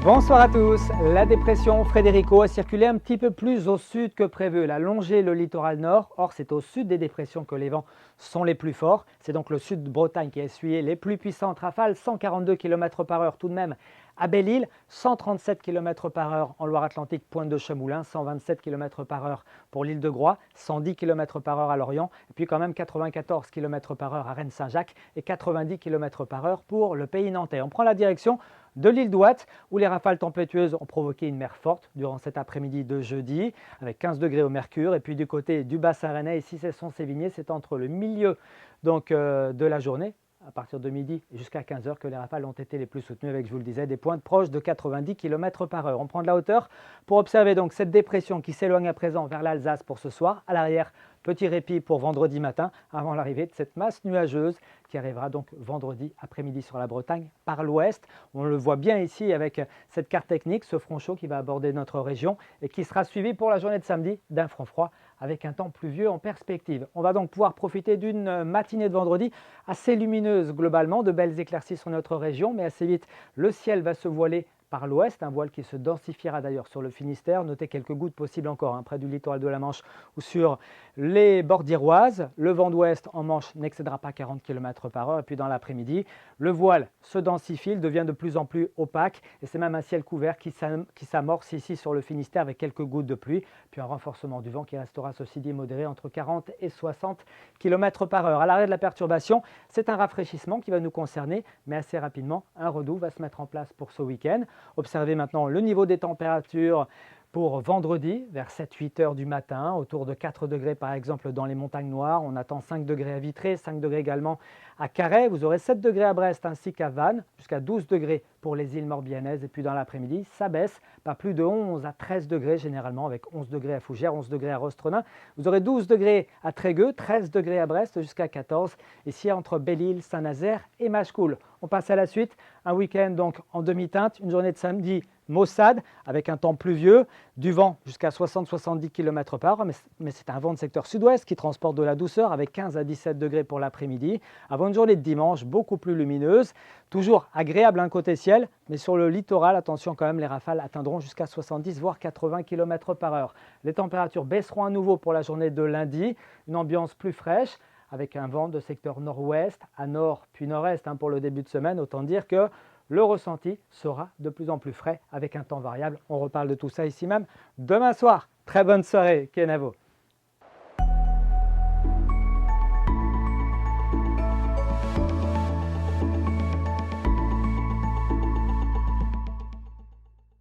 Bonsoir à tous. La dépression Frederico a circulé un petit peu plus au sud que prévu. Elle a longé le littoral nord. Or, c'est au sud des dépressions que les vents sont les plus forts. C'est donc le sud de Bretagne qui a essuyé les plus puissantes rafales, 142 km par heure tout de même à Belle-Île, 137 km par heure en Loire-Atlantique, pointe de Chemoulin, 127 km par heure pour l'île de Groix, 110 km par heure à Lorient, et puis quand même 94 km par heure à Rennes-Saint-Jacques et 90 km par heure pour le pays nantais. On prend la direction de l'île d'Ouate, où les rafales tempétueuses ont provoqué une mer forte durant cet après-midi de jeudi, avec 15 degrés au mercure. Et puis du côté du bassin rennais, ici Cesson-Sévigné, c'est entre le milieu de la journée, à partir de midi jusqu'à 15 h que les rafales ont été les plus soutenues, avec, je vous le disais, des pointes proches de 90 km par heure. On prend de la hauteur pour observer donc cette dépression qui s'éloigne à présent vers l'Alsace pour ce soir. À l'arrière, petit répit pour vendredi matin, avant l'arrivée de cette masse nuageuse qui arrivera donc vendredi après-midi sur la Bretagne par l'ouest. On le voit bien ici avec cette carte technique, ce front chaud qui va aborder notre région et qui sera suivi pour la journée de samedi d'un front froid avec un temps pluvieux en perspective. On va donc pouvoir profiter d'une matinée de vendredi assez lumineuse globalement, de belles éclaircies sur notre région, mais assez vite le ciel va se voiler par l'ouest, un voile qui se densifiera d'ailleurs sur le Finistère. Notez quelques gouttes possibles encore près du littoral de la Manche ou sur les bords d'Iroise. Le vent d'ouest en Manche n'excédera pas 40 km par heure. Et puis dans l'après-midi, le voile se densifie, il devient de plus en plus opaque et c'est même un ciel couvert qui s'amorce ici sur le Finistère avec quelques gouttes de pluie. Puis un renforcement du vent qui restera ceci dit modéré entre 40 et 60 km par heure. À l'arrêt de la perturbation, c'est un rafraîchissement qui va nous concerner, mais assez rapidement, un redout va se mettre en place pour ce week-end. Observez maintenant le niveau des températures pour vendredi, vers 7-8 heures du matin, autour de 4 degrés par exemple dans les montagnes noires. On attend 5 degrés à Vitré, 5 degrés également à Carhaix. Vous aurez 7 degrés à Brest ainsi qu'à Vannes, jusqu'à 12 degrés pour les îles Morbihanaises. Et puis dans l'après-midi, ça baisse, pas plus de 11 à 13 degrés généralement, avec 11 degrés à Fougères, 11 degrés à Rostronin. Vous aurez 12 degrés à Trégueux, 13 degrés à Brest, jusqu'à 14 ici entre Belle-Île, Saint-Nazaire et Machecoul. On passe à la suite, un week-end donc en demi-teinte, une journée de samedi maussade avec un temps pluvieux, du vent jusqu'à 60-70 km par heure, mais c'est un vent de secteur sud-ouest qui transporte de la douceur avec 15 à 17 degrés pour l'après-midi, avant une journée de dimanche beaucoup plus lumineuse, toujours agréable côté ciel, mais sur le littoral, attention quand même, les rafales atteindront jusqu'à 70 voire 80 km par heure. Les températures baisseront à nouveau pour la journée de lundi, une ambiance plus fraîche, avec un vent de secteur nord-ouest à nord puis nord-est pour le début de semaine, autant dire que le ressenti sera de plus en plus frais avec un temps variable. On reparle de tout ça ici même demain soir. Très bonne soirée, Kenavo.